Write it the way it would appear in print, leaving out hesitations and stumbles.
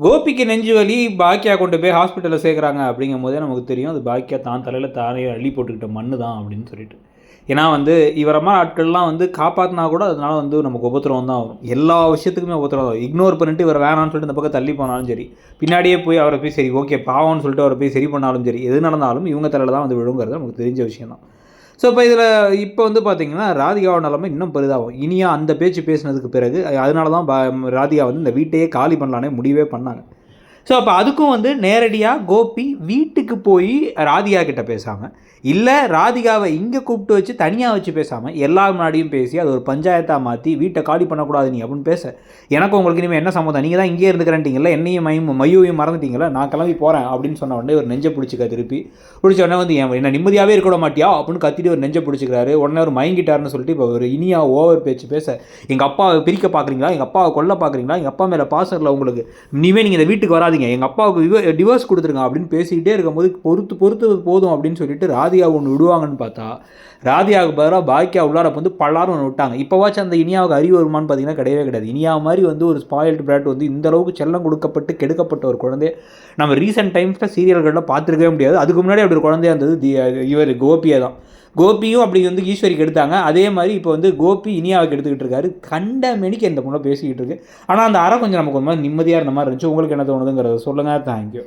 கோபிக்கு நெஞ்சு வலி பாக்கியா கொண்டு போய் ஹாஸ்பிட்டலில் சேர்க்குறாங்க அப்படிங்கும் போதே நமக்கு தெரியும் அது பாக்கியா தான் தலையில் தானே அள்ளி போட்டுக்கிட்ட மண்ணு தான் அப்படின்னு சொல்லிட்டு. ஏன்னா இவரமாக ஆட்கள்லாம் காப்பாற்றினா கூட அதனால நமக்கு உபத்திரவம் தான் வரும். எல்லா விஷயத்துக்குமே உபத்திரவம் வரும். இக்னோர் பண்ணிட்டு இவர் வேணான்னு சொல்லிட்டு இந்த பக்கம் தள்ளி போனாலும் சரி, பின்னாடியே போய் அவரை போய் சரி ஓகே பாவம்னு சொல்லிட்டு அவரை போய் சரி பண்ணாலும் சரி, எது நடந்தாலும் இவங்க தலையில் தான் விழுங்கிறது நமக்கு தெரிஞ்ச விஷயம் தான். ஸோ இப்போ பார்த்தீங்கன்னா ராதிகாவோட நிலைமை இன்னும் பெரிதாகும். இனியா அந்த பேச்சு பேசினதுக்கு பிறகு அதனால தான் ராதிகா இந்த வீட்டையே காலி பண்ணலானே முடிவே பண்ணாங்க. ஸோ அப்போ அதுக்கும் நேரடியாக கோபி வீட்டுக்கு போய் ராதிகா கிட்ட பேசாமல், இல்லை ராதிகாவை இங்கே கூப்பிட்டு வச்சு தனியாக வச்சு பேசாமல் எல்லார் முன்னாடியும் பேசி அது ஒரு பஞ்சாயத்தாக மாற்றி வீட்டை காலி பண்ணக்கூடாது நீ அப்படின்னு பேச, எனக்கு உங்களுக்கு இனிமேல் என்ன சம்மந்தம், நீங்கள் தான் இங்கே இருந்துக்கிறேன்ட்டீங்களா, என்னையும் மையையும் மறந்துட்டீங்களா, நான் கிளம்பி போகிறேன் அப்படின்னு சொன்ன உடனே ஒரு நெஞ்சை பிடிச்சிக்க திருப்பி பிடிச்ச உடனே என்ன நிம்மதியாகவே இருக்க மாட்டியா அப்படின்னு கத்திட்டு ஒரு நெஞ்சை பிடிச்சிக்கிறாரு. உடனே ஒரு மயங்கிட்டாருன்னு சொல்லிட்டு இப்போ ஒரு இனியா ஓவர் பேச்சு பேச, எங்கள் அப்பாவை பிரிக்க பார்க்குறீங்களா, எங்கள் அப்பாவை கொல்ல பார்க்குறீங்களா, எங்கள் அப்பா மேலே பாசம் இல்லை உங்களுக்கு, இனிமேல் நீங்கள் இந்த வீட்டுக்கு வராதிங்க, எங்கள் அப்பாவுக்கு டிவோர்ஸ் கொடுத்துருங்க அப்படின்னு பேசிக்கிட்டே இருக்கும்போது பொறுத்து போதும் அப்படின்னு சொல்லிட்டு ராதிகா ஒன்று விடுவாங்கன்னு பார்த்தா, ராதிகாவுக்கு பதிலாக பாக்கியா உள்ளார பல்லாரும் ஒன்று விட்டாங்க. இப்போவாச்சும் அந்த இனியாவுக்கு அறிவு வருமானு பார்த்தீங்கன்னா கிடையவே கிடையாது. இனியா மாதிரி ஒரு ஸ்பாயில்டு பிராட் இந்த அளவுக்கு செல்லம் கொடுக்கப்பட்டு கெடுக்கப்பட்ட ஒரு குழந்தைய நம்ம ரீசெண்ட் டைம்ஸில் சீரியல்களில் பார்த்துருக்கவே முடியாது. அதுக்கு முன்னாடி அப்படி ஒரு குழந்தையா இருந்தது இவர் கோபியை தான். கோபியும் அப்படி ஈஸ்வரிக்கு எடுத்தாங்க. அதே மாதிரி இப்போ கோபி இனியாவுக்கு எடுத்துக்கிட்டு இருக்காரு. கண்ட மெனிக்கு இந்த பொண்ணை பேசிக்கிட்டு இருக்கு. ஆனால் அந்த அறை கொஞ்சம் நமக்கு ஒரு மாதிரி நிம்மதியாக இருந்த மாதிரி இருந்துச்சு. உங்களுக்கு என்ன தோணுதுங்கிறத சொல்லுங்கள். தேங்க்யூ.